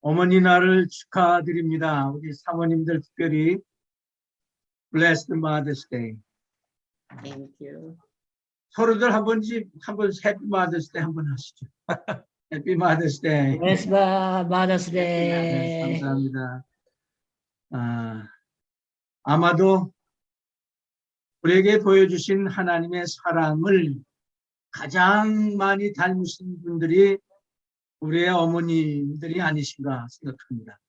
어머니 날을 축하드립니다. 우리 사모님들 특별히 Blessed Mother's Day. Thank you. 서로들 한 번씩 Happy Mother's Day 한번 하시죠. Happy Mother's Day. Blessed Mother's 네, Day. 감사합니다. 아마도 우리에게 보여주신 하나님의 사랑을 가장 많이 닮으신 분들이 우리의 어머님들이 아니신가 생각합니다.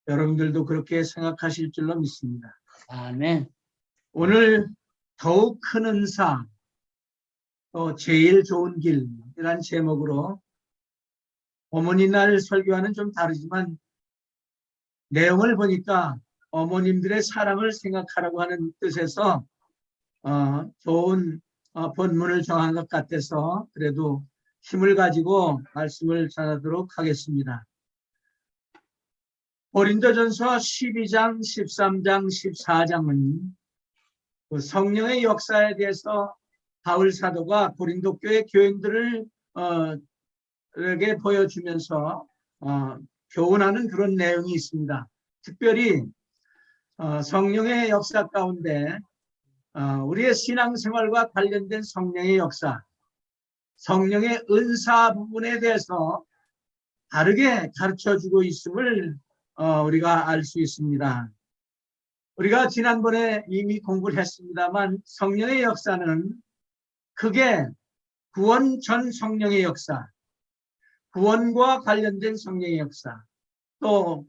여러분들도 그렇게 생각하실 줄로 믿습니다. 아멘. 오늘 더욱 큰 은사, 또 제일 좋은 길이라는 제목으로 어머니 날 설교와는 좀 다르지만 내용을 보니까 어머님들의 사랑을 생각하라고 하는 뜻에서 좋은 본문을 정한 것 같아서 그래도 힘을 가지고 말씀을 전하도록 하겠습니다. 고린도전서 12장, 13장, 14장은 그 성령의 역사에 대해서 바울 사도가 고린도 교회 교인들을 에게 보여주면서 교훈하는 그런 내용이 있습니다. 특별히 성령의 역사 가운데 우리의 신앙생활과 관련된 성령의 역사, 성령의 은사 부분에 대해서 다르게 가르쳐주고 있음을 우리가 알 수 있습니다. 우리가 지난번에 이미 공부를 했습니다만 성령의 역사는 크게 구원 전 성령의 역사, 구원과 관련된 성령의 역사, 또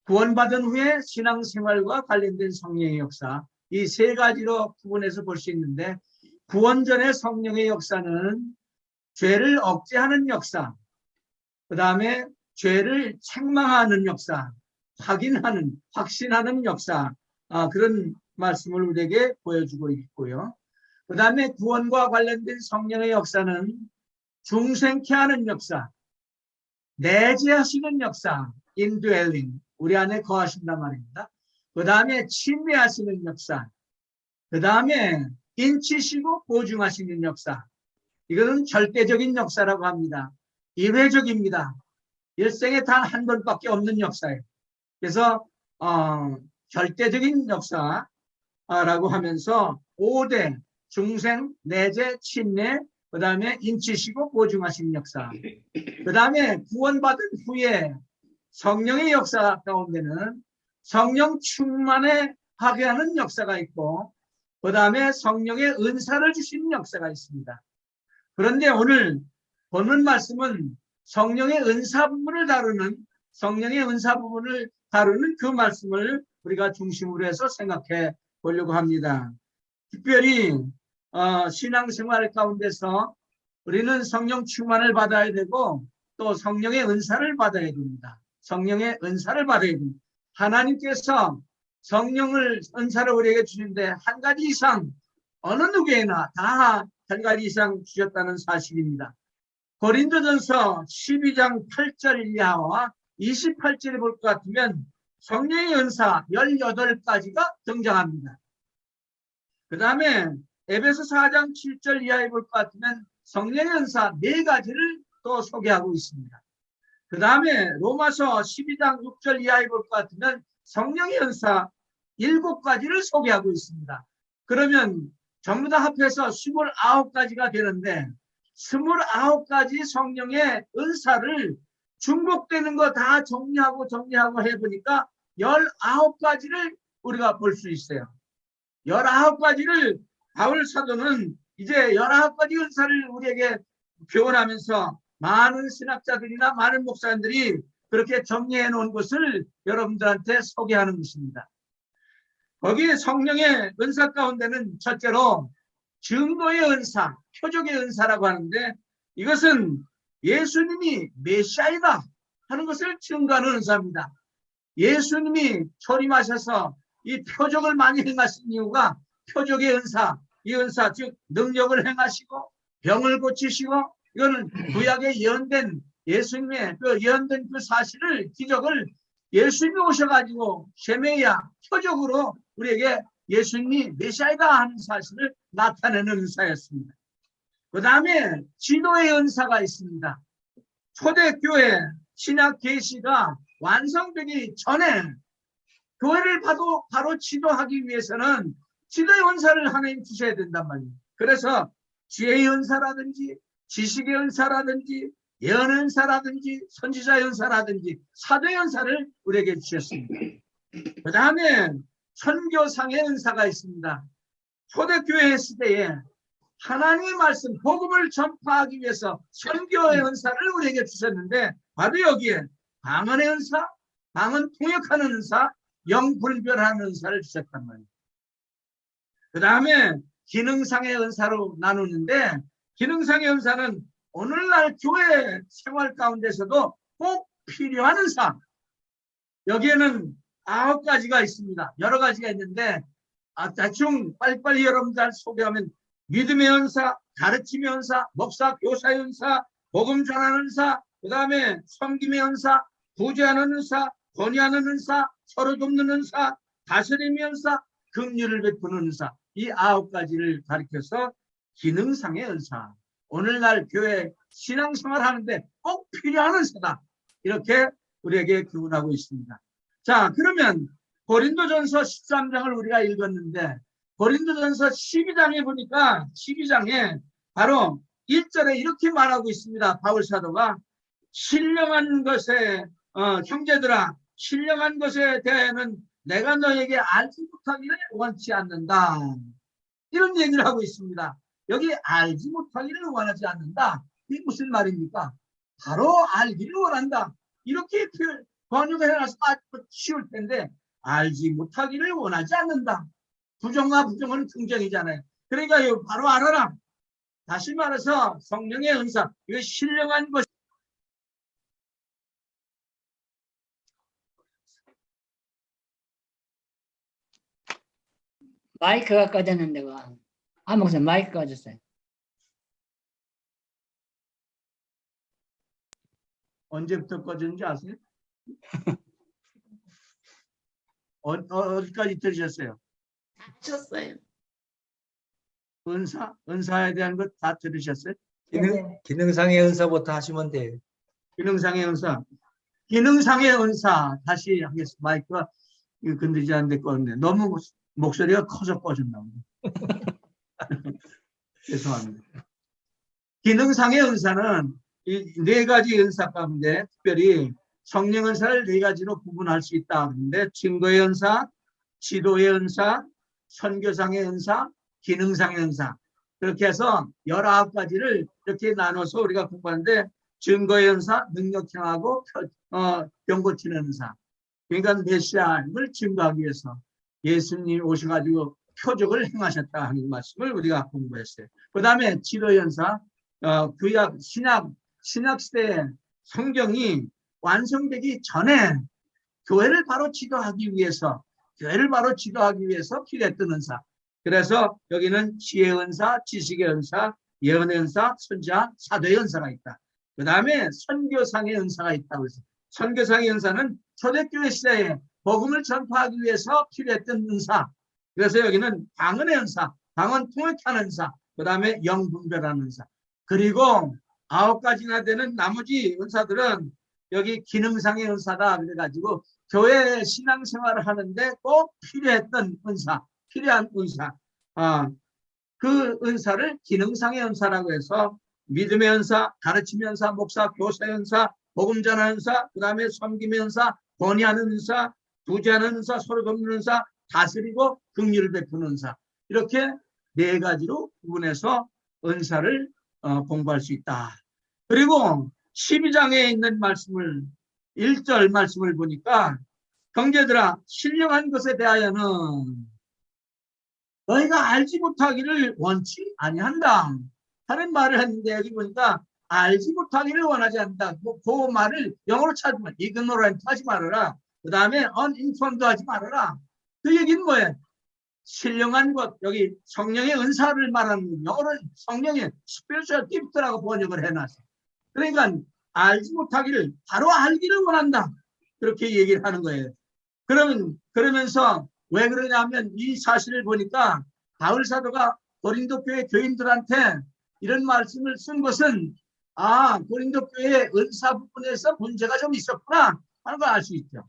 구원받은 후에 신앙생활과 관련된 성령의 역사, 이 세 가지로 구분해서 볼 수 있는데 구원 전의 성령의 역사는 죄를 억제하는 역사, 그 다음에 죄를 책망하는 역사, 확신하는 역사, 그런 말씀을 우리에게 보여주고 있고요. 그 다음에 구원과 관련된 성령의 역사는 중생케 하는 역사, 내재하시는 역사, indwelling, 우리 안에 거하신단 말입니다. 그 다음에 침례하시는 역사, 그 다음에 인치시고 보증하시는 역사, 이거는 절대적인 역사라고 합니다. 일회적입니다. 일생에 단 한 번밖에 없는 역사예요. 그래서 절대적인 역사라고 하면서 5대 중생, 내재, 침례, 그 다음에 인치시고 보증하시는 역사, 그 다음에 구원받은 후에 성령의 역사 가운데는 성령 충만에 하게 하는 역사가 있고 그 다음에 성령의 은사를 주시는 역사가 있습니다. 그런데 오늘 보는 말씀은 성령의 은사 부분을 다루는 그 말씀을 우리가 중심으로 해서 생각해 보려고 합니다. 특별히 신앙생활 가운데서 우리는 성령 충만을 받아야 되고 또 성령의 은사를 받아야 됩니다. 성령의 은사를 받아야 됩니다. 하나님께서 은사를 우리에게 주는데 한 가지 이상 어느 누구에나 다 한 가지 이상 주셨다는 사실입니다. 고린도전서 12장 8절 이하와 28절에 볼 것 같으면 성령의 은사 18가지가 등장합니다. 그 다음에 에베소 4장 7절 이하에 볼 것 같으면 성령의 은사 4가지를 또 소개하고 있습니다. 그 다음에 로마서 12장 6절 이하에 볼 것 같으면 성령의 은사 7가지를 소개하고 있습니다. 그러면 전부 다 합해서 29가지가 되는데 29가지 성령의 은사를 중복되는 거 다 정리하고 해보니까 19가지를 우리가 볼 수 있어요. 19가지를 바울 사도는 이제 19가지 은사를 우리에게 교훈하면서 많은 신학자들이나 많은 목사님들이 그렇게 정리해 놓은 것을 여러분들한테 소개하는 것입니다. 거기 성령의 은사 가운데는 첫째로 증거의 은사, 표적의 은사라고 하는데 이것은 예수님이 메시아이다 하는 것을 증거하는 은사입니다. 예수님이 초림하셔서 이 표적을 많이 행하신 이유가 표적의 은사, 이 은사 즉 능력을 행하시고 병을 고치시고 이거는 구약에 예언된 예수님의 예언된 그 사실을 기적을 예수님이 오셔가지고 셰메야 표적으로 우리에게 예수님이 메시아이다 하는 사실을 나타내는 은사였습니다. 그 다음에 지도의 은사가 있습니다. 초대교회 신약 계시가 완성되기 전에 교회를 바로 지도하기 위해서는 지도의 은사를 하나님 주셔야 된단 말이에요. 그래서 지혜의 은사라든지 지식의 은사라든지 예언의 은사라든지 선지자의 은사라든지 사도의 은사를 우리에게 주셨습니다. 그 다음에 선교상의 은사가 있습니다. 초대교회 시대에 하나님의 말씀, 복음을 전파하기 위해서 선교의 은사를 우리에게 주셨는데 바로 여기에 방언의 은사, 방언 통역하는 은사, 영분별하는 은사를 주셨단 말이에요. 그 다음에 기능상의 은사로 나누는데 기능상의 은사는 오늘날 교회 생활 가운데서도 꼭 필요한 은사. 여기에는 9가지가 있습니다. 여러 가지가 있는데 대충 빨리빨리 여러분들 소개하면 믿음의 은사, 가르침의 은사, 목사, 교사의 은사, 복음 전하는 은사, 그 다음에 섬김의 은사, 구제하는 은사, 권위하는 은사, 서로 돕는 은사, 다스림의 은사, 긍휼을 베푸는 은사. 이 9가지를 가리켜서 기능상의 은사. 오늘날 교회 신앙생활 하는데 꼭 필요한 은사다. 이렇게 우리에게 교훈하고 있습니다. 자, 그러면 고린도전서 13장을 우리가 읽었는데 고린도전서 12장에 보니까 12장에 바로 1절에 이렇게 말하고 있습니다. 바울사도가 신령한 것에 형제들아 신령한 것에 대해는 내가 너에게 알지 못하기를 원치 않는다. 이런 얘기를 하고 있습니다. 여기 알지 못하기를 원하지 않는다. 이게 무슨 말입니까? 바로 알기를 원한다. 이렇게 번역을 해놔서 쉬울 텐데 알지 못하기를 원하지 않는다. 부정과 부정은 긍정이잖아요. 그러니까 이거 바로 알아라. 다시 말해서 성령의 은사, 이거 신령한 것. 마이크가 꺼졌는데, 목사 마이크 꺼졌어요. 언제부터 꺼졌는지 아세요? 어디까지 들으셨어요? 쳤어요. 은사에 대한 것 다 들으셨어요? 기능상의 은사부터 하시면 돼요. 기능상의 은사. 기능상의 은사. 다시 하겠습니다. 마이크가 건드리지 않는데 꺼는데 너무 목소리가 커서 꺼졌나 보네. 죄송합니다. 기능상의 은사는 이 4가지 은사 가운데 특별히 성령 은사를 4가지로 구분할 수 있다. 그런데 증거의 은사, 지도의 은사, 선교상의 은사, 기능상의 은사. 그렇게 해서 19가지를 이렇게 나눠서 우리가 공부하는데 증거의 은사, 능력형하고 병 고치는 은사. 그러니까 메시아임을 증거하기 위해서 예수님이 오셔가지고 표적을 행하셨다 하는 말씀을 우리가 공부했어요. 그 다음에 지도의 은사, 구약, 신약 시대에 성경이 완성되기 전에 교회를 바로 지도하기 위해서 필요했던 은사. 그래서 여기는 지혜의 은사, 지식의 은사, 예언의 은사, 선지자, 사도의 은사가 있다. 그 다음에 선교상의 은사가 있다고 해서 선교상의 은사는 초대교회 시대에 복음을 전파하기 위해서 필요했던 은사. 그래서 여기는 방언의 은사, 방언 통역하는 은사, 그 다음에 영분별하는 은사. 그리고 9가지나 되는 나머지 은사들은 여기 기능상의 은사다 그래가지고 교회 신앙생활을 하는데 꼭 필요했던 은사, 필요한 은사. 그 은사를 기능상의 은사라고 해서 믿음의 은사, 가르침의 은사, 목사, 교사의 은사, 복음 전하는 은사, 그 다음에 섬김의 은사, 권위하는 은사, 구제하는 은사, 서로 돕는 은사, 다스리고 긍휼을 베푸는 은사. 이렇게 4가지로 구분해서 은사를 공부할 수 있다. 그리고 12장에 있는 말씀을 1절 말씀을 보니까 형제들아 신령한 것에 대하여는 너희가 알지 못하기를 원치 아니한다 하는 말을 했는데 여기 보니까 알지 못하기를 원하지 않는다. 그 말을 영어로 찾으면 ignorant 하지 말아라. 그 다음에 uninformed 하지 말아라. 그 얘기는 뭐예요? 신령한 것, 여기 성령의 은사를 말하는 영어로 성령의 spiritual gift라고 번역을 해놨어. 그러니까 알지 못하기를 바로 알기를 원한다. 그렇게 얘기를 하는 거예요. 그러면서 왜 그러냐면 이 사실을 보니까 바울 사도가 고린도 교회 교인들한테 이런 말씀을 쓴 것은 고린도 교회 은사 부분에서 문제가 좀 있었구나 하는 걸 알 수 있죠.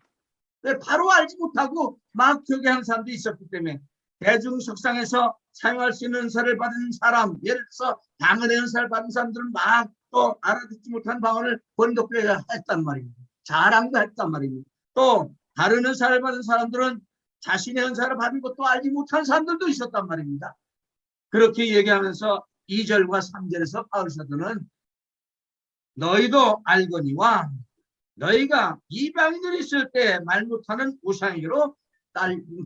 근데 바로 알지 못하고 막 교개하는 사람도 있었기 때문에 대중석상에서 사용할 수 있는 은사를 받은 사람, 예를 들어서 방언의 은사를 받은 사람들은 막 또 알아듣지 못한 방언을 고린도 교회가 했단 말입니다. 자랑도 했단 말입니다. 또 다른 은사를 받은 사람들은 자신의 은사를 받은 것도 알지 못한 사람들도 있었단 말입니다. 그렇게 얘기하면서 2절과 3절에서 바울 사도는 너희도 알거니와 너희가 이방인들이 있을 때 말 못하는 우상에게로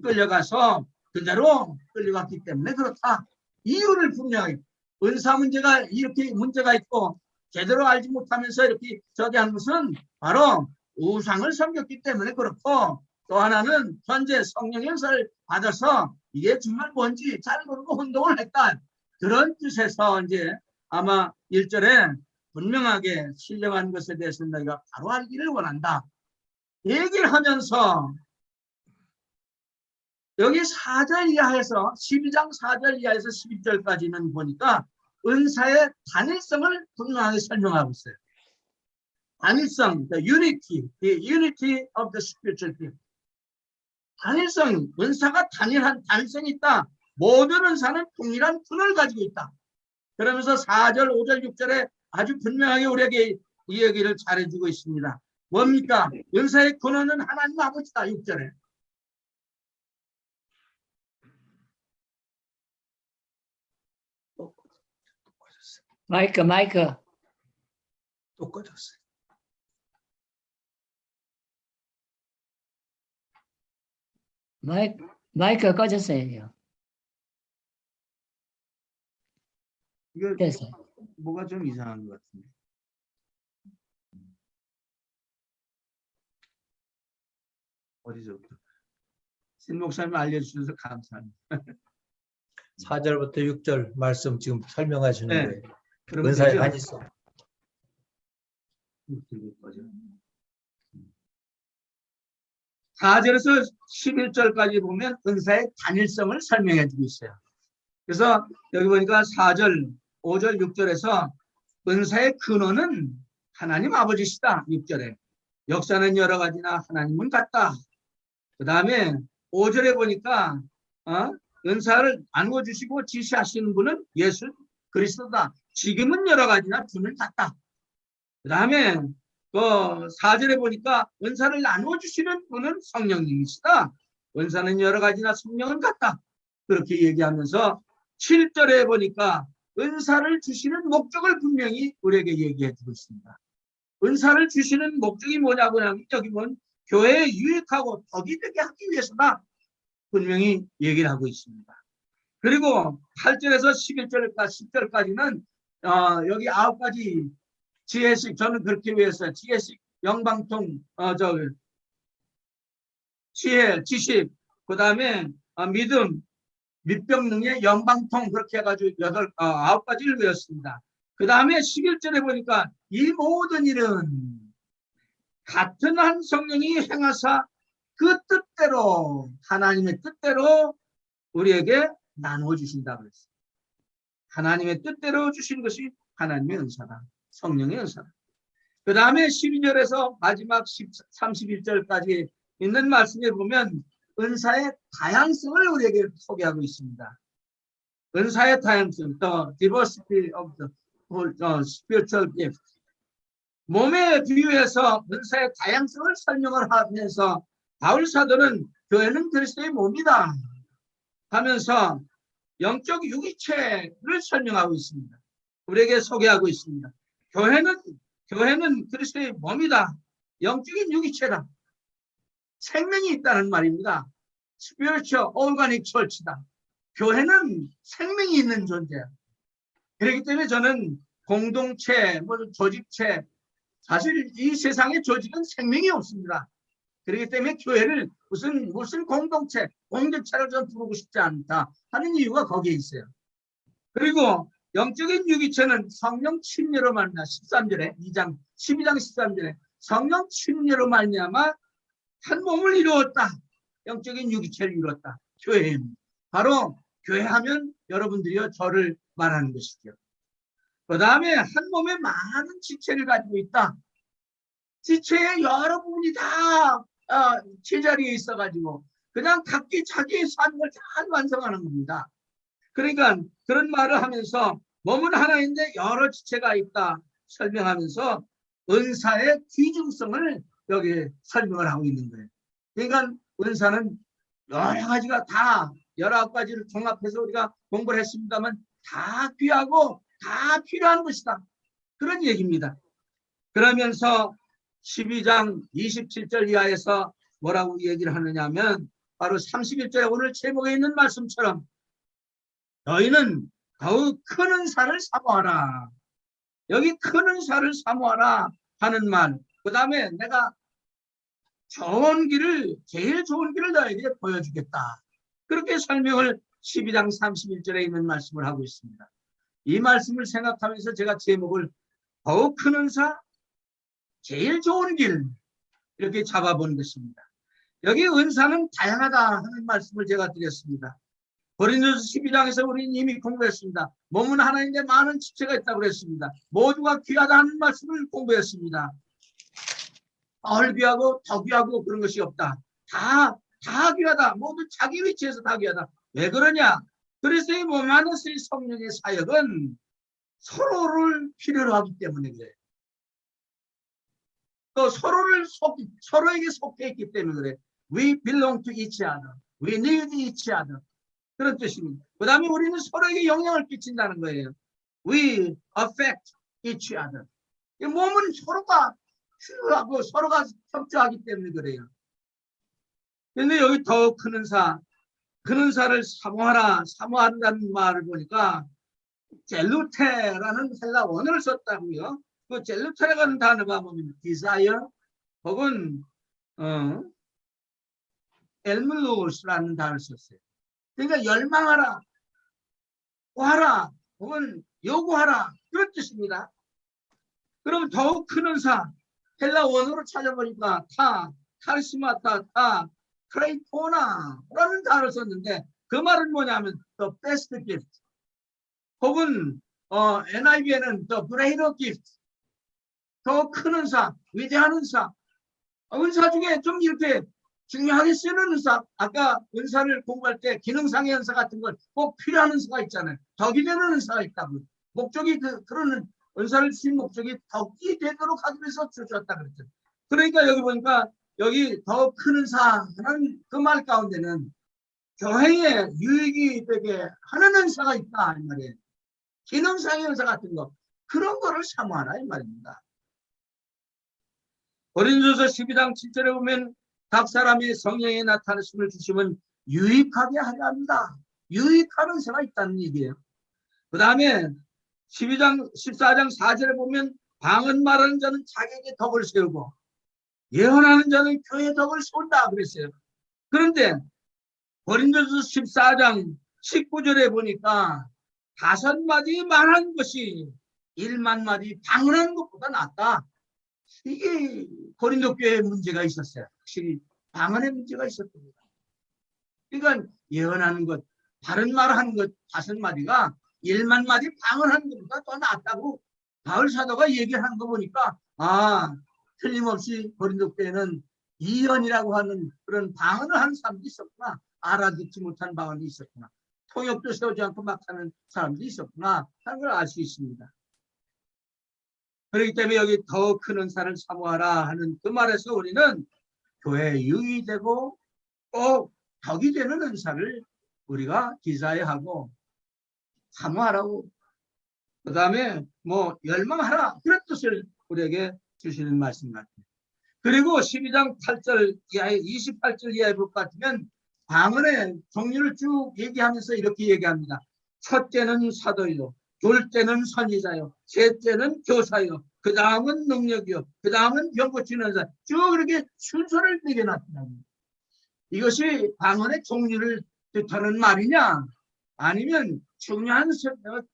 끌려가서 그대로 끌려갔기 때문에 그렇다. 이유를 분명히 은사 문제가 이렇게 문제가 있고 제대로 알지 못하면서 이렇게 저기 한 것은 바로 우상을 섬겼기 때문에 그렇고 또 하나는 현재 성령의 은사를 받아서 이게 정말 뭔지 잘 모르고 혼동을 했다. 그런 뜻에서 이제 아마 1절에 분명하게 신령한 것에 대해서 너희가 바로 알기를 원한다. 얘기를 하면서 여기 4절 이하에서 12장 4절 이하에서 11절까지는 보니까 은사의 단일성을 분명하게 설명하고 있어요. 단일성, the unity of the spiritual gift. 단일성, 은사가 단일성이 있다. 모든 은사는 동일한 분을 가지고 있다. 그러면서 4절, 5절, 6절에 아주 분명하게 우리에게 이 얘기를 잘해주고 있습니다. 뭡니까? 은사의 근원은 하나님 아버지다. 6절에. 마이크. 또 꺼졌어요. 마이크가 꺼졌어요. 이거 됐어요. 뭐가 좀 이상한 것 같은데. 어디서부터? 신 목사님 알려주셔서 감사합니다. 4절부터 6절 말씀 지금 설명하시는 네. 거예요. 그럼 은사의 되죠? 단일성. 4절에서 11절까지 보면 은사의 단일성을 설명해 주고 있어요. 그래서 여기 보니까 4절, 5절, 6절에서 은사의 근원은 하나님 아버지시다. 6절에. 역사는 여러 가지나 하나님은 같다. 그 다음에 5절에 보니까 은사를 나누어 주시고 지시하시는 분은 예수 그리스도다. 지금은 여러 가지나 분은 같다. 그 다음에 4절에 보니까 은사를 나누어 주시는 분은 성령님이시다. 은사는 여러 가지나 성령은 같다. 그렇게 얘기하면서 7절에 보니까 은사를 주시는 목적을 분명히 우리에게 얘기해 주고 있습니다. 은사를 주시는 목적이 뭐냐고 하면 여기 보면 교회에 유익하고 덕이 되게 하기 위해서다. 분명히 얘기를 하고 있습니다. 그리고 8절에서 11절까지 10절까지는 여기 9가지 지혜식, 저는 그렇게 외웠어요. 지혜식, 영방통, 지혜, 지식, 그 다음에 믿음, 밑병능의 영방통, 그렇게 해가지고 9가지를 외웠습니다. 그 다음에 11절에 보니까 이 모든 일은 같은 한 성령이 행하사 그 뜻대로, 하나님의 뜻대로 우리에게 나누어 주신다 그랬어요. 하나님의 뜻대로 주신 것이 하나님의 은사다. 성령의 은사다. 그 다음에 12절에서 마지막 31절까지 있는 말씀에 보면 은사의 다양성을 우리에게 소개하고 있습니다. 은사의 다양성, the diversity of the spiritual gift. 몸에 비유해서 은사의 다양성을 설명을 하면서 바울 사도는 교회는 그리스도의 몸이다 하면서 영적 유기체를 설명하고 있습니다. 우리에게 소개하고 있습니다. 교회는 그리스도의 몸이다. 영적인 유기체다. 생명이 있다는 말입니다. Spiritual Organic Church다. 교회는 생명이 있는 존재야. 그렇기 때문에 저는 공동체, 조직체, 사실 이 세상에 조직은 생명이 없습니다. 그렇기 때문에 교회를 무슨 공동체를 좀 부르고 싶지 않다 하는 이유가 거기에 있어요. 그리고 영적인 유기체는 성령 침례로 말미암아 12장 13절에 성령 침례로 말미암아 한 몸을 이루었다. 영적인 유기체를 이루었다. 교회입니다. 바로 교회하면 여러분들이요 저를 말하는 것이죠. 그 다음에 한 몸에 많은 지체를 가지고 있다. 지체의 여러 부분이 다 제자리에 있어가지고 그냥 각기 자기의 삶을 잘 완성하는 겁니다. 그러니까 그런 말을 하면서 몸은 하나인데 여러 지체가 있다 설명하면서 은사의 귀중성을 여기 설명을 하고 있는 거예요. 그러니까 은사는 여러 가지가 다 19가지를 종합해서 우리가 공부를 했습니다만 다 귀하고 다 필요한 것이다. 그런 얘기입니다. 그러면서 12장 27절 이하에서 뭐라고 얘기를 하느냐 하면 바로 31절에 오늘 제목에 있는 말씀처럼 너희는 더욱 큰 은사를 사모하라. 여기 큰 은사를 사모하라 하는 말. 그 다음에 내가 제일 좋은 길을 너에게 보여주겠다. 그렇게 설명을 12장 31절에 있는 말씀을 하고 있습니다. 이 말씀을 생각하면서 제가 제목을 더욱 큰 은사, 제일 좋은 길 이렇게 잡아본 것입니다. 여기 은사는 다양하다 하는 말씀을 제가 드렸습니다. 고린도서 12장에서 우리는 이미 공부했습니다. 몸은 하나인데 많은 지체가 있다고 그랬습니다. 모두가 귀하다는 말씀을 공부했습니다. 덜 귀하고 더 귀하고 그런 것이 없다. 다 귀하다. 모두 자기 위치에서 다 귀하다. 왜 그러냐? 그래서 이 몸 안에서의 성령의 사역은 서로를 필요로 하기 때문에 그래요. 또 서로에게 속해 있기 때문에 그래. We belong to each other. We need each other. 그런 뜻입니다. 그 다음에 우리는 서로에게 영향을 끼친다는 거예요. We affect each other. 이 몸은 서로가 필요하고 서로가 협조하기 때문에 그래요. 그런데 여기 더 큰 은사를 사모한다는 말을 보니까 젤루테라는 헬라 원어를 썼다고요. 그 젤루테라는 단어가 보면 desire 혹은 엘물루스라는 단어를 썼어요. 그러니까 열망하라, 구하라 혹은 요구하라 그런 뜻입니다. 그럼 더욱 큰 은사 헬라 원어로 찾아보니까 카리스마타, 크레이토나라는 단어를 썼는데 그 말은 뭐냐면 the best gift 혹은 NIV에는 the greater gift 더 큰 은사, 위대한 은사. 은사 중에 좀 이렇게 중요하게 쓰는 은사, 아까 은사를 공부할 때 기능상의 은사 같은 건 꼭 필요한 은사가 있잖아요. 덕이 되는 은사가 있다고. 목적이 그런 은사를 주신 목적이 덕이 되도록 하기 위해서 주셨다 그랬죠. 그러니까 여기 보니까 여기 더 큰 은사 하는 그 말 가운데는 교회에 유익이 되게 하는 은사가 있다 이 말이에요. 기능상의 은사 같은 거 그런 거를 사모하라 이 말입니다. 고린도서 12장 7절에 보면 각 사람의 성령의 나타나심을 주시면 유익하게 하려 합니다. 유익한 은사가 있다는 얘기예요. 그 다음에 14장 4절에 보면 방언 말하는 자는 자기에게 덕을 세우고 예언하는 자는 교회에 덕을 세운다 그랬어요. 그런데 고린도서 14장 19절에 보니까 5마디 말하는 것이 1만 마디 방언하는 것보다 낫다. 이게 고린도 교회에 문제가 있었어요. 확실히 방언의 문제가 있었습니다. 그러니까 예언하는 것, 바른 말하는 것 5마디가 1만 마디 방언하는 것보다 더 낫다고 바울 사도가 얘기하는 거 보니까 틀림없이 고린도 교회는 이언이라고 하는 그런 방언을 하는 사람도 있었구나. 알아듣지 못한 방언이 있었구나. 통역도 세우지 않고 막 하는 사람도 있었구나 하는 걸 알 수 있습니다. 그렇기 때문에 여기 더 큰 은사를 사모하라 하는 그 말에서 우리는 교회에 유익이 되고 꼭 덕이 되는 은사를 우리가 기사해하고 사모하라고 그 다음에 열망하라 그런 뜻을 우리에게 주시는 말씀 같아요. 그리고 12장 8절 이하에 28절 이하에 볼 것 같으면 방언의 종류를 쭉 얘기하면서 이렇게 얘기합니다. 첫째는 사도요, 둘째는 선지자요, 셋째는 교사요, 그 다음은 능력이요, 그 다음은 병 고치는 자. 쭉 이렇게 순서를 매겨놨더라고요. 이것이 방언의 종류를 뜻하는 말이냐 아니면 중요한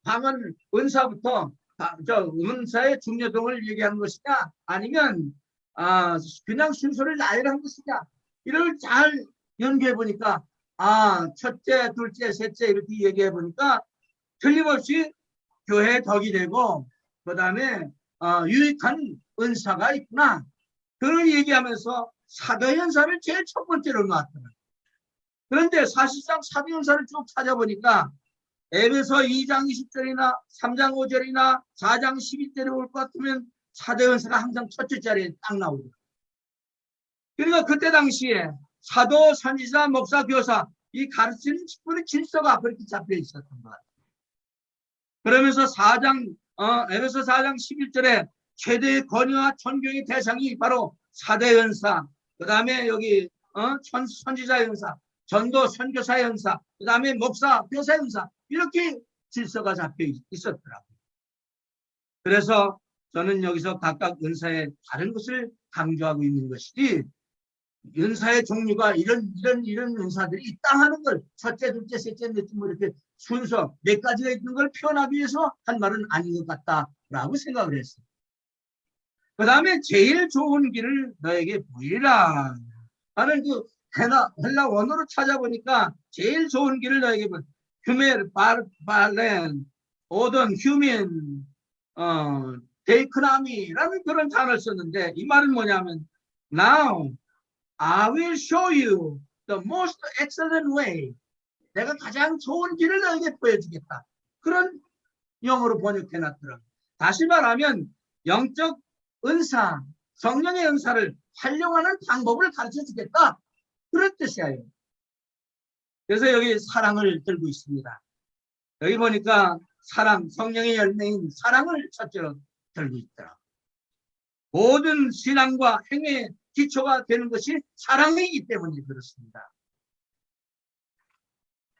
방언 은사부터 은사의 중요성을 얘기하는 것이냐 아니면 그냥 순서를 나열한 것이냐 이를 잘 연구해 보니까 첫째, 둘째, 셋째 이렇게 얘기해 보니까 틀림없이 교회의 덕이 되고 그다음에 유익한 은사가 있구나. 그걸 얘기하면서 사도연사를 제일 첫 번째로 놨더라고요. 그런데 사실상 사도연사를 쭉 찾아보니까 에베소 2장 20절이나 3장 5절이나 4장 12절에 올 것 같으면 사도연사가 항상 첫째 자리에 딱 나오고, 그러니까 그때 당시에 사도, 선지자, 목사, 교사 이 가르치는 직분의 질서가 그렇게 잡혀 있었던 것 같아요. 그러면서 에베소 4장 11절에 최대의 권위와 존경의 대상이 바로 사도연사, 그 다음에 여기 선지자 연사, 전도 선교사 연사, 그 다음에 목사, 교사 연사, 이렇게 질서가 잡혀 있었더라고요. 그래서 저는 여기서 각각 은사의 다른 것을 강조하고 있는 것이지, 은사의 종류가 이런 은사들이 있다 하는 걸 첫째, 둘째, 셋째, 넷째 뭐 이렇게 순서 몇 가지가 있는 걸 표현하기 위해서 한 말은 아닌 것 같다라고 생각을 했어요. 그 다음에 제일 좋은 길을 너에게 보이라 하는 그 헬라 원어로 찾아보니까 제일 좋은 길을 너에게 보이라. 휴멜, 발렌, 오던, 휴민, 데이크나미라는 그런 단어를 썼는데 이 말은 뭐냐면 Now I will show you the most excellent way. 내가 가장 좋은 길을 너에게 보여주겠다. 그런 영어로 번역해놨더라고요. 다시 말하면 영적 은사, 성령의 은사를 활용하는 방법을 가르쳐주겠다. 그런 뜻이에요. 그래서 여기 사랑을 들고 있습니다. 여기 보니까 사랑, 성령의 열매인 사랑을 첫째로 들고 있더라. 모든 신앙과 행위의 기초가 되는 것이 사랑이기 때문에 그렇습니다.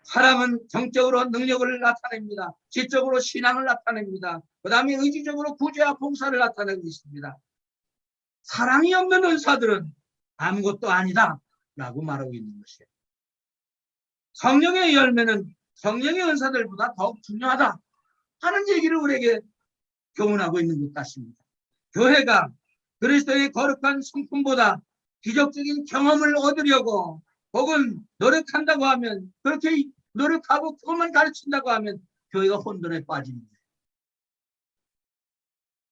사랑은 정적으로 능력을 나타냅니다. 지적으로 신앙을 나타냅니다. 그 다음에 의지적으로 구제와 봉사를 나타내고 있습니다. 사랑이 없는 은사들은 아무것도 아니다 라고 말하고 있는 것이에요. 성령의 열매는 성령의 은사들보다 더욱 중요하다 하는 얘기를 우리에게 교훈하고 있는 것 같습니다. 교회가 그리스도의 거룩한 성품보다 기적적인 경험을 얻으려고 혹은 노력한다고 하면, 그렇게 노력하고 그것만 가르친다고 하면 교회가 혼돈에 빠집니다.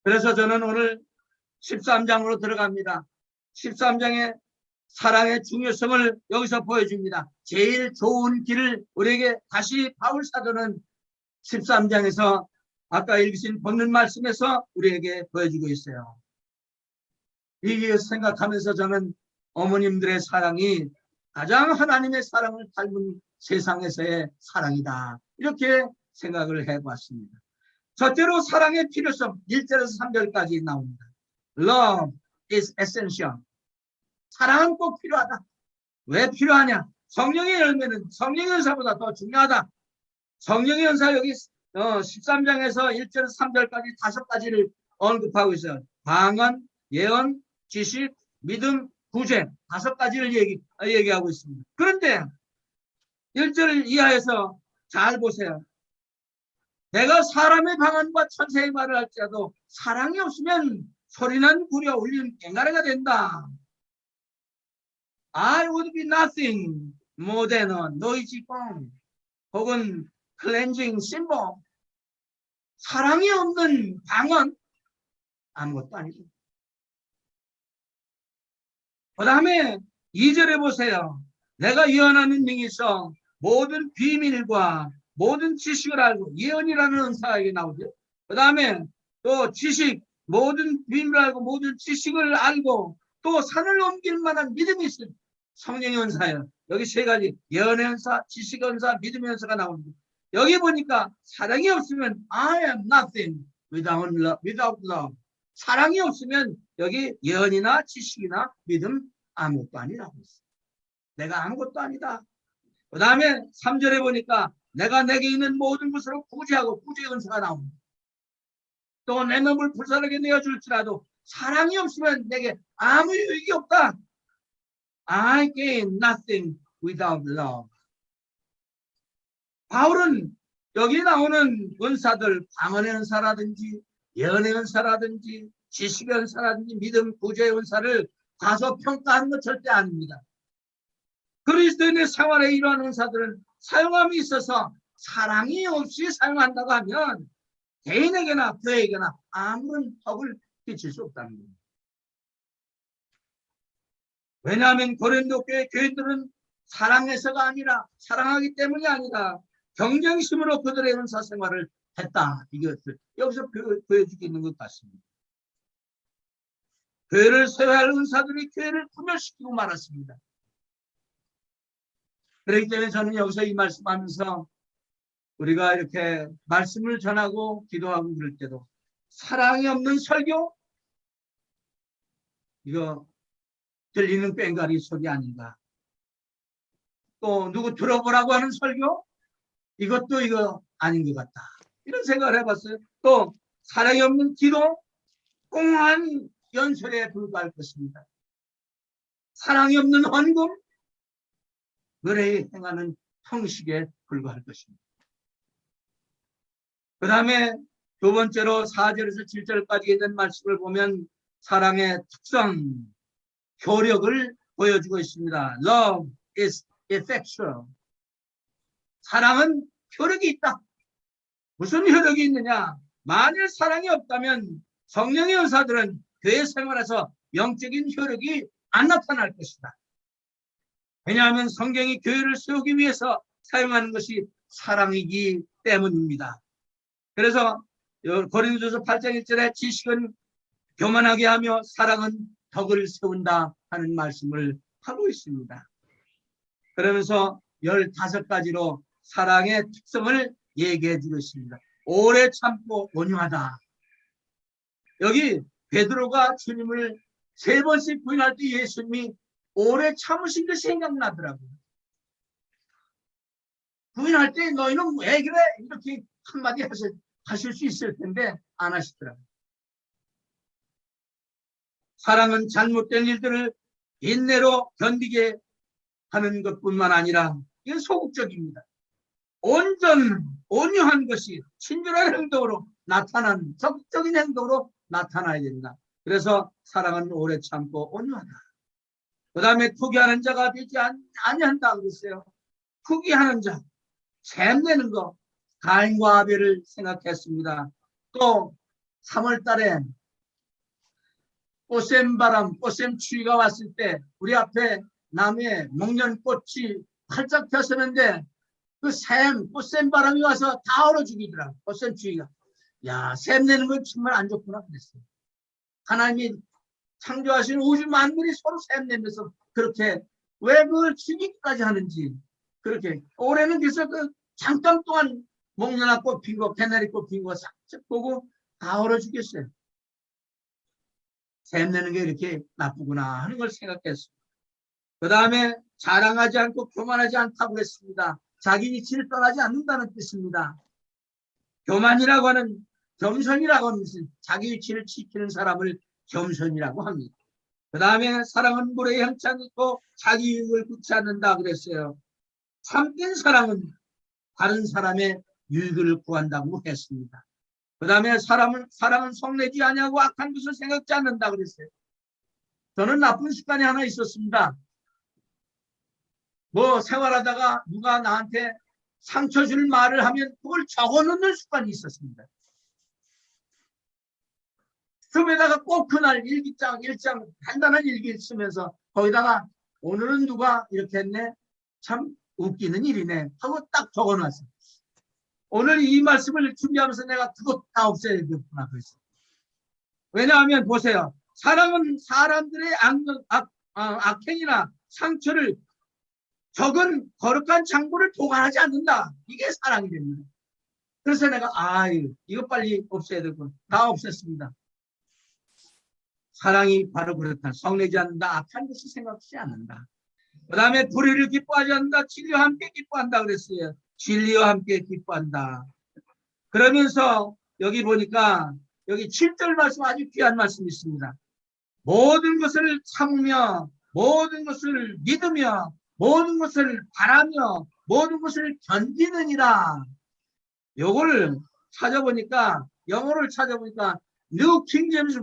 그래서 저는 오늘 13장으로 들어갑니다. 13장의 사랑의 중요성을 여기서 보여줍니다. 제일 좋은 길을 우리에게 다시 바울 사도는 13장에서 아까 읽으신 본문 말씀에서 우리에게 보여주고 있어요. 이게 생각하면서 저는 어머님들의 사랑이 가장 하나님의 사랑을 닮은 세상에서의 사랑이다, 이렇게 생각을 해봤습니다. 첫째로 사랑의 필요성, 1절에서 3절까지 나옵니다. Love is essential. 사랑은 꼭 필요하다. 왜 필요하냐? 성령의 열매는 성령의 연사보다 더 중요하다. 성령의 연사 여기 13장에서 1절에서 3절까지 5가지를 언급하고 있어요. 방언, 예언, 지식, 믿음, 구제, 5가지를 얘기하고 있습니다. 그런데 1절 이하에서 잘 보세요. 내가 사람의 방언과 천사의 말을 할지라도 사랑이 없으면 소리는 구려 울리는 꽹가리가 된다. I would be nothing more than a noisy gong 혹은 cleansing cymbal. 사랑이 없는 방언 아무것도 아니죠. 그 다음에 2절에 보세요. 내가 예언하는 능이 있어 모든 비밀과 모든 지식을 알고, 예언이라는 은사가 여기 나오죠. 그 다음에 또 지식, 모든 비밀을 알고 모든 지식을 알고 또 산을 옮길 만한 믿음이 있어요. 성령의 은사예요. 여기 3가지, 예언의 은사, 지식의 은사, 믿음의 은사가 나옵니다. 여기 보니까 사랑이 없으면 I am nothing without love. 사랑이 없으면 여기 예언이나 지식이나 믿음 아무것도 아니라고 했어요. 내가 아무것도 아니다. 그 다음에 3절에 보니까 내가 내게 있는 모든 것으로 구제하고, 구제의 은사가 나옵니다. 또 내 몸을 불사르게 내어줄지라도 사랑이 없으면 내게 아무 유익이 없다. I gain nothing without love. 바울은 여기 나오는 은사들, 방언의 은사라든지 예언의 은사라든지 지식의 은사라든지 믿음, 구제의 은사를 과소평가하는 것 절대 아닙니다. 그리스도인의 생활에 이러한 은사들은 사용함이 있어서 사랑이 없이 사용한다고 하면 개인에게나 교회에게나 아무런 덕을 끼칠 수 없다는 겁니다. 왜냐하면 고린도 교회 교인들은 사랑해서가 아니라 사랑하기 때문이 아니라 경쟁심으로 그들의 은사 생활을 했다. 이것을 여기서 보여주고 있는 것 같습니다. 교회를 세워야 할 은사들이 교회를 분열시키고 말았습니다. 그렇기 때문에 저는 여기서 이 말씀하면서 우리가 이렇게 말씀을 전하고 기도하고 그럴 때도 사랑이 없는 설교? 이거 들리는 꽹과리 소리 아닌가. 또 누구 들어보라고 하는 설교? 이것도 이거 아닌 것 같다. 이런 생각을 해봤어요. 또 사랑이 없는 기도? 공허한 연설에 불과할 것입니다. 사랑이 없는 헌금? 의뢰에 행하는 형식에 불과할 것입니다. 그 다음에 두 번째로 4절에서 7절까지 있는 말씀을 보면 사랑의 특성, 효력을 보여주고 있습니다. Love is effectual. 사랑은 효력이 있다. 무슨 효력이 있느냐? 만일 사랑이 없다면 성령의 은사들은 교회 생활에서 영적인 효력이 안 나타날 것이다. 왜냐하면 성경이 교회를 세우기 위해서 사용하는 것이 사랑이기 때문입니다. 그래서 고린도서 8장 1절에 지식은 교만하게 하며 사랑은 덕을 세운다 하는 말씀을 하고 있습니다. 그러면서 15가지로 사랑의 특성을 얘기해 주고 있습니다. 오래 참고 온유하다. 여기 베드로가 주님을 3번씩 부인할 때 예수님이 오래 참으신 것이 생각나더라고요. 부인할 때 너희는 왜 그래? 이렇게 한마디 하실 수 있을 텐데 안 하시더라고요. 사랑은 잘못된 일들을 인내로 견디게 하는 것뿐만 아니라 이건 소극적입니다. 온유한 것이 친절한 행동으로 나타난 적극적인 행동으로 나타나야 된다. 그래서 사랑은 오래 참고 온유하다. 그 다음에 투기하는 자가 되지 아니한다 그랬어요. 투기하는 자, 샘내는 거, 가인과 아벨을 생각했습니다. 또 3월 달에 꽃샘바람, 꽃샘추위가 왔을 때 우리 앞에 나무에 목련꽃이 활짝 폈었는데 그 꽃샘바람이 와서 다 얼어 죽이더라고요. 꽃샘추위가. 야, 샘내는 건 정말 안 좋구나 그랬어요. 하나님이 창조하신 우주 만물이 서로 샘내면서 그렇게 왜 그걸 죽이기까지 하는지 그렇게 올해는 그래서 그 잠깐 동안 목련꽃 핀 거, 개나리꽃 핀 거 싹 보고 다 얼어 죽겠어요. 샘내는 게 이렇게 나쁘구나 하는 걸 생각했습니다. 그 다음에 자랑하지 않고 교만하지 않다고 했습니다. 자기 위치를 떠나지 않는다는 뜻입니다. 교만이라고 하는 겸손이라고 하는 것은 자기 위치를 지키는 사람을 겸손이라고 합니다. 그 다음에 사랑은 물에 향창 있고 자기 유익을 굳지 않는다 그랬어요. 참된 사랑은 다른 사람의 유익을 구한다고 했습니다. 그 다음에 사랑은 성내지 아니하고 악한 것을 생각지 않는다 그랬어요. 저는 나쁜 습관이 하나 있었습니다. 뭐 생활하다가 누가 나한테 상처 줄 말을 하면 그걸 적어놓는 습관이 있었습니다. 숲에다가 꼭 그날 일기장 간단한 일기 쓰면서 거기다가 오늘은 누가 이렇게 했네 참 웃기는 일이네 하고 딱 적어놨어요. 오늘 이 말씀을 준비하면서 내가 그것 다 없애야 되겠구나 그랬어요. 왜냐하면 보세요. 사랑은 사람들의 악행이나 상처를 적은 거룩한 장부를 보관하지 않는다. 이게 사랑이 됩니다. 그래서 내가 이거 빨리 없애야 되고 다 없앴습니다. 사랑이 바로 그렇다. 성내지 않는다. 악한 것을 생각하지 않는다. 그 다음에 불의를 기뻐하지 않는다. 진리와 함께 기뻐한다 그랬어요. 진리와 함께 기뻐한다. 그러면서 여기 보니까 여기 7절 말씀 아주 귀한 말씀이 있습니다. 모든 것을 참으며 모든 것을 믿으며 모든 것을 바라며 모든 것을 견디느니라. 요걸 찾아보니까 영어를 찾아보니까 New King James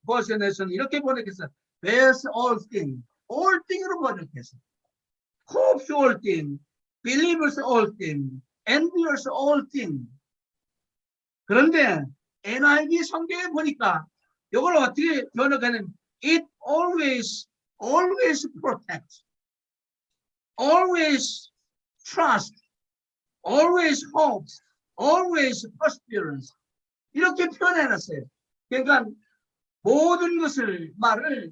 버전에서는 이렇게 번역했어요. Bears all things. all thing으로 번역했어요. hopes all things. believers all things. endures all things. 그런데 NIV 성경에 보니까 이걸 어떻게 번역하냐면 it always protects, always trust, always hopes, always perseverance 이렇게 표현해놨어요. 그러니까 모든 것을 말을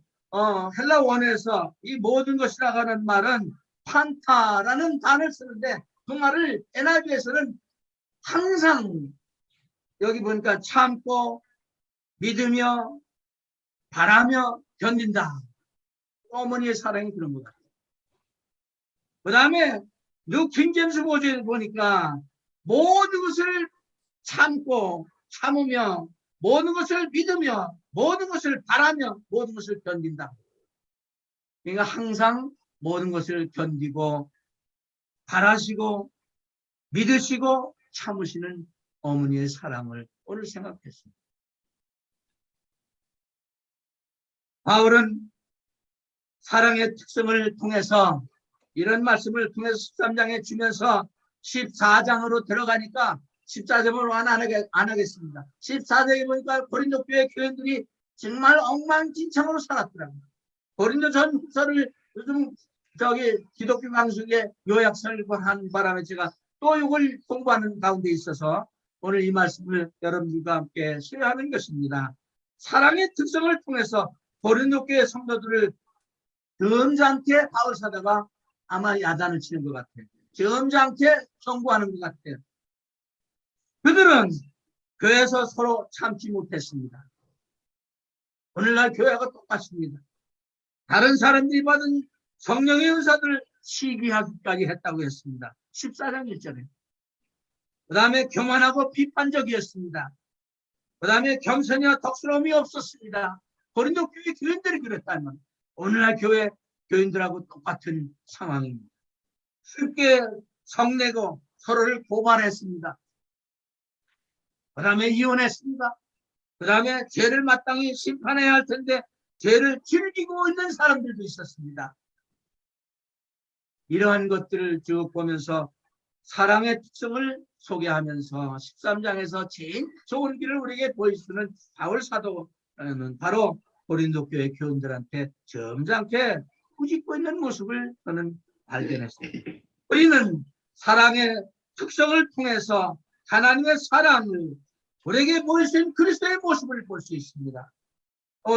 헬라 원에서 이 모든 것이라고 하는 말은 판타라는 단어를 쓰는데 그 말을 NIV에서는 항상 여기 보니까 참고 믿으며 바라며 견딘다. 어머니의 사랑이 그런 것 같아요. 그 다음에 뉴 킹제임스 버전에 보니까 모든 것을 참고 참으며 모든 것을 믿으며 모든 것을 바라며 모든 것을 견딘다. 그러니까 항상 모든 것을 견디고 바라시고 믿으시고 참으시는 어머니의 사랑을 오늘 생각했습니다. 바울은 사랑의 특성을 통해서 이런 말씀을 통해서 13장에 주면서 14장으로 들어가니까 14장을 안 하겠습니다. 14장에 보니까 고린도 교회 교인들이 정말 엉망진창으로 살았더라고요. 고린도 전서를 요즘 기독교 방송에 요약설을 한 바람에 제가 또 이걸 공부하는 가운데 있어서 오늘 이 말씀을 여러분들과 함께 수여하는 것입니다. 사랑의 특성을 통해서 고린도 교회 성도들을 점잖게 바울 사도가 아마 야단을 치는 것 같아요. 점잖게 경고하는 것 같아요. 그들은 교회에서 서로 참지 못했습니다. 오늘날 교회가 똑같습니다. 다른 사람들이 받은 성령의 은사들을 시기하기까지 했다고 했습니다. 14장 1절에. 그 다음에 교만하고 비판적이었습니다. 그 다음에 겸손이와 덕스러움이 없었습니다. 고린도 교회 교인들이 그랬다면 오늘날 교회 교인들하고 똑같은 상황입니다. 쉽게 성내고 서로를 고발했습니다. 그 다음에 이혼했습니다. 그 다음에 죄를 마땅히 심판해야 할 텐데 죄를 즐기고 있는 사람들도 있었습니다. 이러한 것들을 쭉 보면서 사랑의 특성을 소개하면서 13장에서 제일 좋은 길을 우리에게 보여주는 바울 사도는 바로 고린도 교회 교인들한테 점잖게 꾸짖고 있는 모습을 저는 발견했습니다. 우리는 사랑의 특성을 통해서 하나님의 사랑을 우리에게 보여주신 그리스도의 모습을 볼 수 있습니다.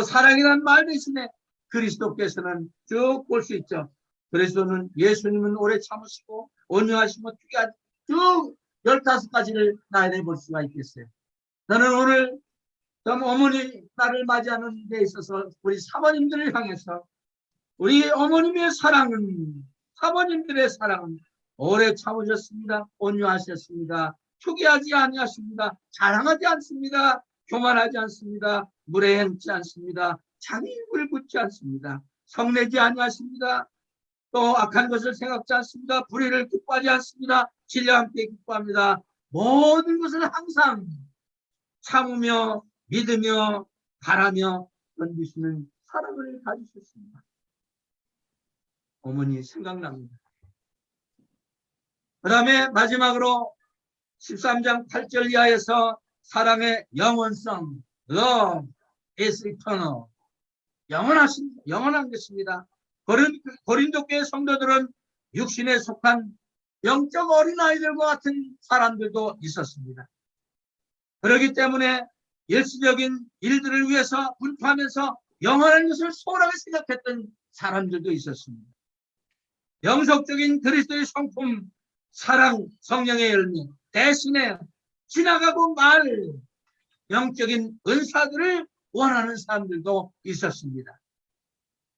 사랑이라는 말 대신에 그리스도께서는 쭉 볼 수 있죠. 그리스도는 예수님은 오래 참으시고 온유하시고 쭉 15가지를 나열해 볼 수가 있겠어요. 저는 오늘 어머니 날을 맞이하는 데 있어서 우리 사모님들을 향해서 우리 어머님의 사랑은 사모님들의 사랑은 오래 참으셨습니다. 온유하셨습니다. 투기하지 아니하십니다. 자랑하지 않습니다. 교만하지 않습니다. 물에 행치 않습니다. 자기 입을 굳지 않습니다. 성내지 아니하십니다. 또 악한 것을 생각지 않습니다. 불의를 기뻐하지 않습니다. 진리와 함께 기뻐합니다. 모든 것을 항상 참으며 믿으며 바라며 견디시는 사랑을 가지셨습니다. 어머니 생각납니다. 그 다음에 마지막으로 13장 8절 이하에서 사랑의 영원성, love is eternal. 영원한 것입니다. 고린도 교회 성도들은 육신에 속한 영적 어린아이들과 같은 사람들도 있었습니다. 그렇기 때문에 일시적인 일들을 위해서 분투하면서 영원한 것을 소홀하게 생각했던 사람들도 있었습니다. 영속적인 그리스도의 성품, 사랑, 성령의 열매 대신에 지나가고 말 영적인 은사들을 원하는 사람들도 있었습니다.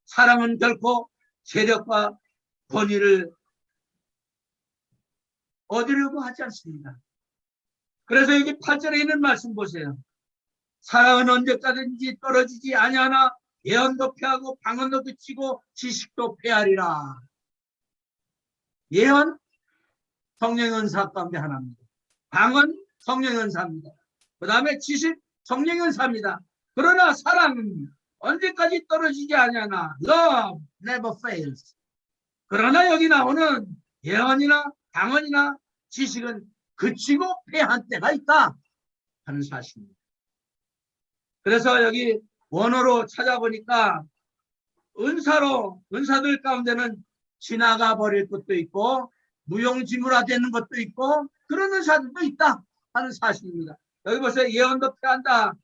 사랑은 결코 세력과 권위를 얻으려고 하지 않습니다. 그래서 여기 8절에 있는 말씀 보세요. 사랑은 언제까지든지 떨어지지 아니하나 예언도 패하고 방언도 그치고 지식도 패하리라. 예언 성령의 은사 가운데 하나입니다. 방언 성령의 은사입니다. 그 다음에 지식 성령의 은사입니다. 그러나 사랑은 언제까지 떨어지지 아니하나 love never fails. 그러나 여기 나오는 예언이나 방언이나 지식은 그치고 패한 때가 있다. 하는 사실입니다. 그래서 여기 원어로 찾아보니까 은사들 가운데는 지나가 버릴 것도 있고 무용지물화되는 것도 있고 그런 은사들도 있다 하는 사실입니다. 여기 보세요. 예언도 피한다.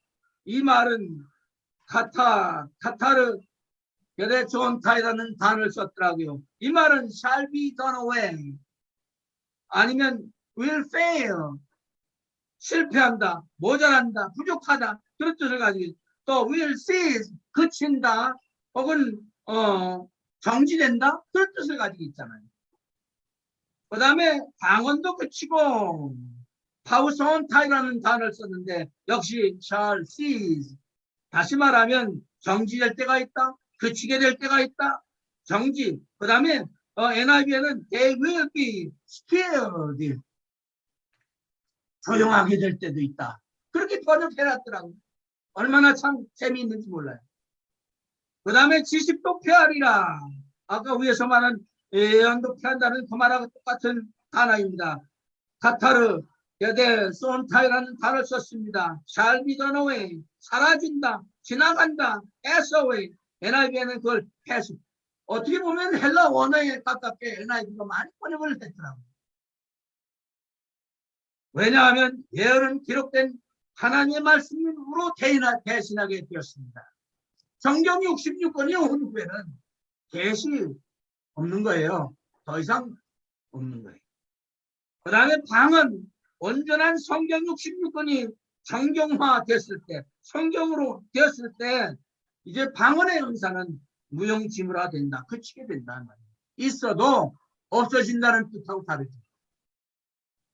이 말은 카타르 게레존타이라는 단어를 썼더라고요. 이 말은 shall be done away 아니면 will fail 실패한다, 모자란다, 부족하다 그런 뜻을 가지고 있어요. 또 will cease 그친다 혹은 정지된다 그런 뜻을 가지고 있잖아요. 그 다음에 방언도 그치고 파우손타이라는 단어를 썼는데 역시 shall cease 다시 말하면 정지될 때가 있다, 그치게 될 때가 있다, 정지. 그 다음에 NIV에는 they will be stilled 조용하게 될 때도 있다. 그렇게 번역해놨더라고요. 얼마나 참 재미있는지 몰라요. 그 다음에 지식도 폐하리라. 아까 위에서 말한 예언도 폐한다는 그 말하고 똑같은 단어입니다. 카타르, 게데, 손타이라는 단어를 썼습니다. shall be done away. 사라진다. 지나간다. pass away. NIV에는 그걸 pass. 어떻게 보면 헬라 원어에 가깝게 NIV가 많이 번역을 했더라고요. 왜냐하면 예언은 기록된 하나님의 말씀으로 대신하게 되었습니다. 성경 66권이 온 후에는 계시 없는 거예요. 더 이상 없는 거예요. 그 다음에 방언, 온전한 성경 66권이 정경화 됐을 때, 성경으로 되었을 때 이제 방언의 은사는 무용지물화 된다. 그치게 된다는 말이에요. 있어도 없어진다는 뜻하고 다르죠.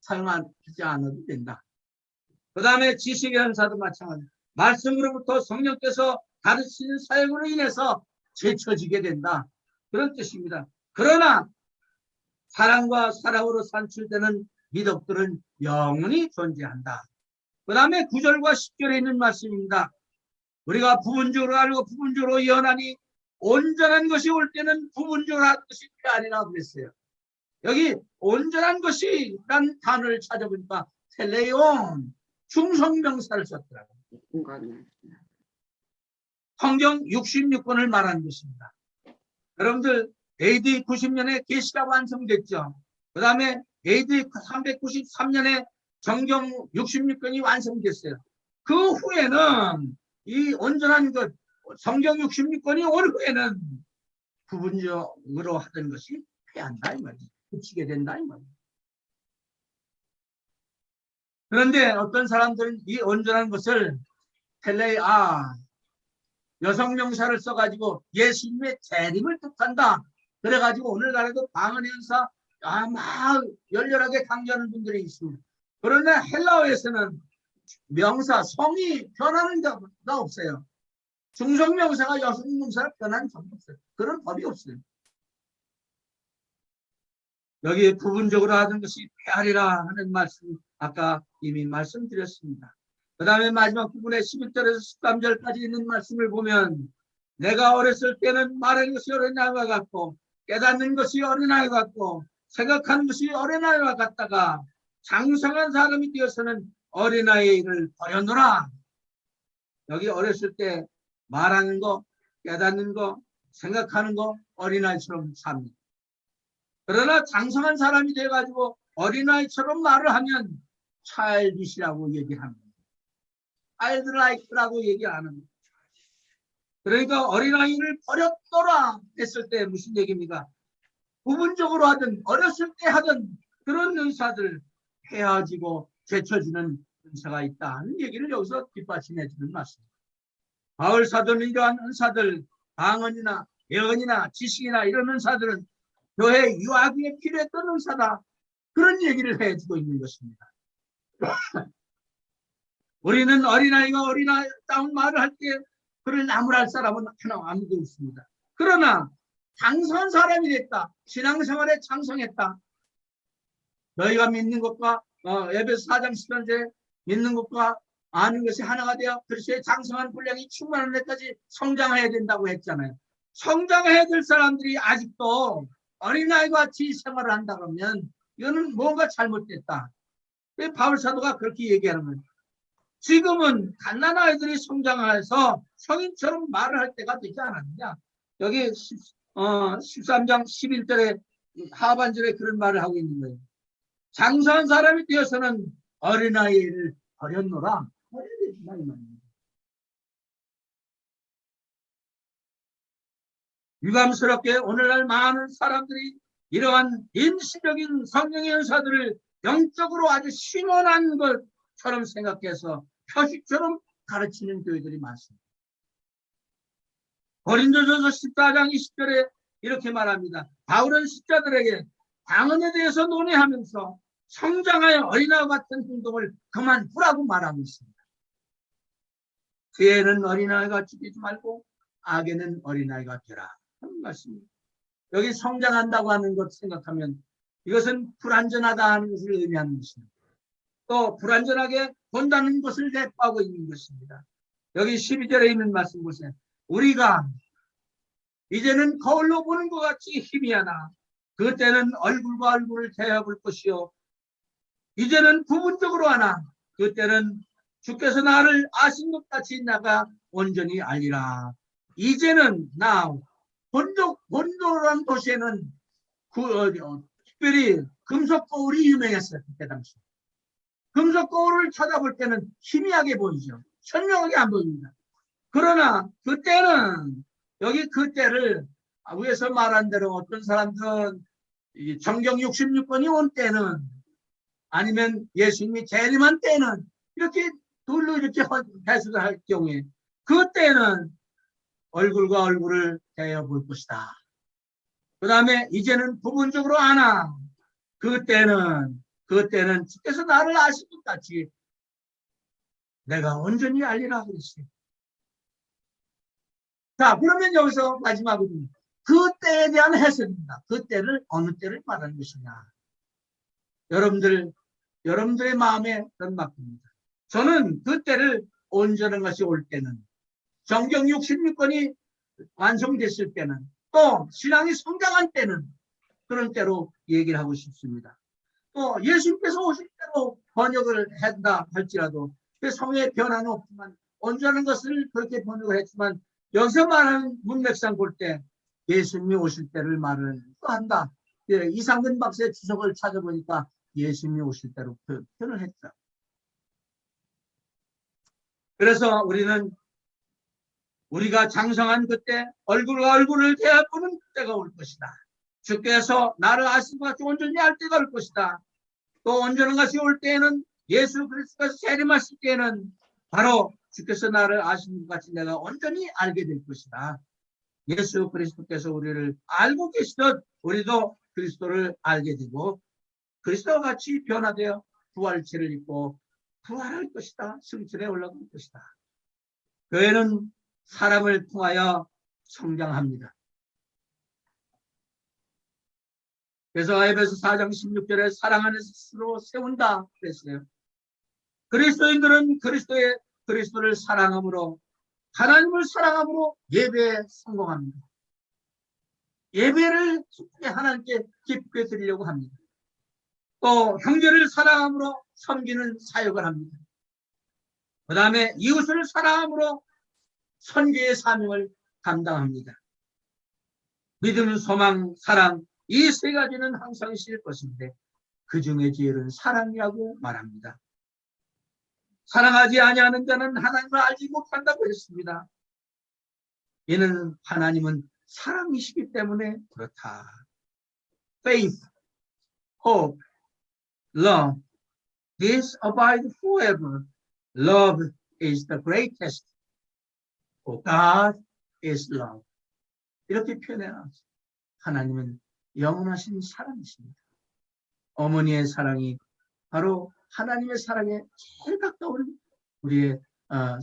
사용하지 않아도 된다. 그 다음에 지식의 은사도 마찬가지. 말씀으로부터 성령께서 가르치는 사역으로 인해서 제쳐지게 된다. 그런 뜻입니다. 그러나 사랑과 사랑으로 산출되는 미덕들은 영원히 존재한다. 그 다음에 9절과 10절에 있는 말씀입니다. 우리가 부분적으로 알고 부분적으로 예언하니 온전한 것이 올 때는 부분적으로 할 것이 아니라 그랬어요. 여기 온전한 것이라는 단어를 찾아보니까 텔레온 중성명사를 썼더라고요. 성경 66권을 말하는 것입니다. 여러분들 AD 90년에 계시가 완성됐죠. 그 다음에 AD 393년에 정경 66권이 완성됐어요. 그 후에는 이 온전한 것 성경 66권이 올 후에는 부분적으로 하던 것이 패한다 이 말이죠. 붙이게 된다 이 말이에요. 그런데 어떤 사람들은 이 온전한 것을 여성명사를 써가지고 예수님의 재림을 뜻한다. 그래가지고 오늘날에도 방언의 은사 막 열렬하게 강조하는 분들이 있습니다. 그러나 헬라어에서는 명사, 성이 변하는 게 없어요. 중성명사가 여성명사를 변하는 적이 없어요. 그런 법이 없어요. 여기 부분적으로 하는 것이 폐하리라 하는 말씀 아까 이미 말씀드렸습니다. 그 다음에 마지막 부분에 11절에서 13절까지 있는 말씀을 보면 내가 어렸을 때는 말하는 것이 어린아이와 같고 깨닫는 것이 어린아이와 같고 생각하는 것이 어린아이와 같다가 장성한 사람이 되어서는 어린아이의 일을 버려놓으라. 여기 어렸을 때 말하는 거, 깨닫는 거, 생각하는 거 어린아이처럼 삽니다. 그러나 장성한 사람이 돼가지고 어린아이처럼 말을 하면 childish라고 얘기를 합니다. childlike라고 얘기 안 합니다. 그러니까 어린아이를 버렸더라 했을 때 무슨 얘기입니까? 부분적으로 하든 어렸을 때 하든 그런 은사들 헤어지고 제쳐지는 은사가 있다는 얘기를 여기서 뒷받침해 주는 말씀입니다. 바울 사도는 이러한 은사들 방언이나 예언이나 지식이나 이런 은사들은 교회 유아기에 필요했던 은사다. 그런 얘기를 해주고 있는 것입니다. 우리는 어린아이가 어린아이다운 말을 할 때 그를 나무랄 사람은 하나 아무도 없습니다. 그러나 장성한 사람이 됐다. 신앙생활에 장성했다. 너희가 믿는 것과 에베소 4장 10절에 믿는 것과 아는 것이 하나가 되어 그리스도의 장성한 분량이 충만한 데까지 성장해야 된다고 했잖아요. 성장해야 될 사람들이 아직도 어린아이와 같이 생활을 한다 그러면 이거는 뭔가 잘못됐다. 바울 사도가 그렇게 얘기하는 거예요. 지금은 갓난아이들이 성장해서 성인처럼 말을 할 때가 되지 않았느냐. 여기 13장 11절에 하반절에 그런 말을 하고 있는 거예요. 장사한 사람이 되어서는 어린아이를 버렸노라. 유감스럽게 오늘날 많은 사람들이 이러한 임시적인 성령의 은사들을 영적으로 아주 신원한 것처럼 생각해서 표식처럼 가르치는 교회들이 많습니다. 고린도전서 14장 20절에 이렇게 말합니다. 바울은 십자들에게 방언에 대해서 논의하면서 성장하여 어린아이 같은 행동을 그만두라고 말하고 있습니다. 죄에는 어린아이가 죽이지 말고 악에는 어린아이가 되라 하는 말씀입니다. 여기 성장한다고 하는 것 생각하면 이것은 불완전하다 하는 것을 의미하는 것입니다. 또 불완전하게 본다는 것을 대표하고 있는 것입니다. 여기 12절에 있는 말씀 보세요. 우리가 이제는 거울로 보는 것 같이 희미하나 그때는 얼굴과 얼굴을 대해볼 것이요 이제는 부분적으로 하나 그때는 주께서 나를 아신 것 같이 나가 온전히 알리라. 이제는 나 본도라는 도시에는 특별히 금속 거울이 유명했어요. 그때 당시 금속 거울을 쳐다볼 때는 희미하게 보이죠. 선명하게 안 보입니다. 그러나 그때는 여기 그때를 위에서 말한 대로 어떤 사람들은 정경 66번이 온 때는 아니면 예수님이 재림한 때는 이렇게 둘로 이렇게 해석을 할 경우에 그때는 얼굴과 얼굴을 대해볼 것이다. 그 다음에 이제는 부분적으로 아나 그때는 주께서 나를 아실 것 같이 내가 온전히 알리라 그랬어요. 자, 그러면 여기서 마지막으로 그때에 대한 해석입니다. 그때를 어느 때를 말하는 것이냐. 여러분들의 마음에 그런 맡깁니다. 저는 그때를 온전한 것이 올 때는 정경 66권이 완성됐을 때는 또 신앙이 성장한 때는 그런 때로 얘기를 하고 싶습니다. 또 예수님께서 오실 때로 번역을 한다 할지라도 그 성의 변화는 없지만 온전한 것을 그렇게 번역을 했지만 여기서 말하는 문맥상 볼 때 예수님이 오실 때를 말을 또 한다. 예, 이상근 박사의 주석을 찾아보니까 예수님이 오실 때로 표현을 했죠. 그래서 우리가 장성한 그때 얼굴과 얼굴을 대하보는 때가 올 것이다. 주께서 나를 아신 것 같이 온전히 알 때가 올 것이다. 또 온전한 것이 올 때에는 예수 그리스도가 재림하실 때에는 바로 주께서 나를 아신 것 같이 내가 온전히 알게 될 것이다. 예수 그리스도께서 우리를 알고 계시듯 우리도 그리스도를 알게 되고 그리스도와 같이 변화되어 부활체를 입고 부활할 것이다. 승천에 올라갈 것이다. 교회는 사람을 통하여 성장합니다. 그래서 에베소 4장 16절에 사랑하는 스스로 세운다 그랬어요. 그리스도인들은 그리스도를 사랑함으로 하나님을 사랑함으로 예배에 성공합니다. 예배를 기쁘게 하나님께 기쁘게 드리려고 합니다. 또 형제를 사랑함으로 섬기는 사역을 합니다. 그 다음에 이웃을 사랑함으로 선교의 사명을 감당합니다. 믿음, 소망, 사랑 이 세 가지는 항상 있을 것인데 그 중에 제일은 사랑이라고 말합니다. 사랑하지 아니하는 자는 하나님을 알지 못한다고 했습니다. 이는 하나님은 사랑이시기 때문에 그렇다. Faith, hope, love, this abide forever. Love is the greatest. For God is love. 이렇게 표현해놨어요. 하나님은 영원하신 사랑이십니다. 어머니의 사랑이 바로 하나님의 사랑에 제일 가까운 우리의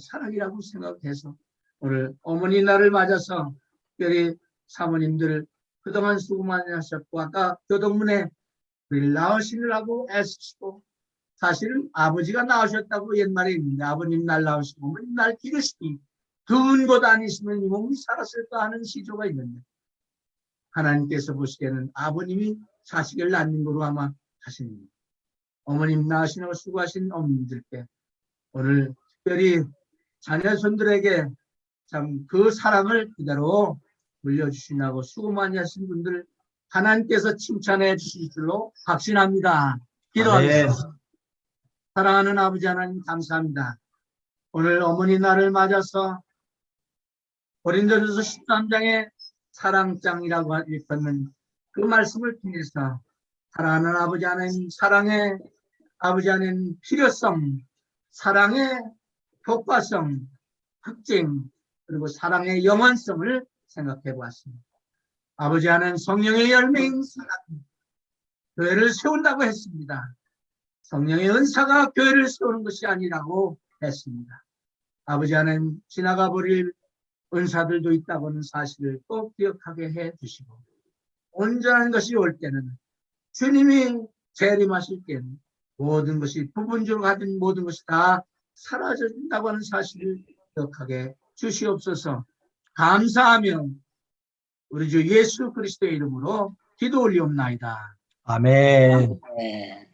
사랑이라고 생각해서 오늘 어머니 날을 맞아서 특별히 사모님들 그동안 수고 많이 하셨고 아까 교동문에 우리를 낳으시느라고 애쓰시고 사실은 아버지가 낳으셨다고 옛말에 있는데 아버님 날 낳으시고 어머님 날 기르시니 더운 곳 아니시면 이 몸이 살았을까 하는 시조가 있는데 하나님께서 보시기에는 아버님이 자식을 낳는 거로 아마 하십니다. 어머님 낳으시느라 수고하신 어머님들께 오늘 특별히 자녀손들에게 참 그 사랑을 그대로 물려주시나고 수고 많이 하신 분들 하나님께서 칭찬해 주실 줄로 확신합니다. 기도합니다. 아멘. 사랑하는 아버지 하나님 감사합니다. 오늘 어머니 날을 맞아서 고린도전서 13장의 사랑장이라고 읽었는 그 말씀을 통해서 사랑하는 아버지 하나님 사랑의 아버지 하나님 필요성, 사랑의 효과성, 특징, 그리고 사랑의 영원성을 생각해 보았습니다. 아버지 하나님 성령의 열매인 사랑, 교회를 세운다고 했습니다. 성령의 은사가 교회를 세우는 것이 아니라고 했습니다. 아버지 하나님 지나가 버릴 은사들도 있다고는 사실을 꼭 기억하게 해 주시고 온전한 것이 올 때는 주님이 재림하실 때는 모든 것이 부분적으로 가진 모든 것이 다 사라진다고 하는 사실을 기억하게 주시옵소서. 감사하며 우리 주 예수 그리스도의 이름으로 기도 올리옵나이다. 아멘. 네.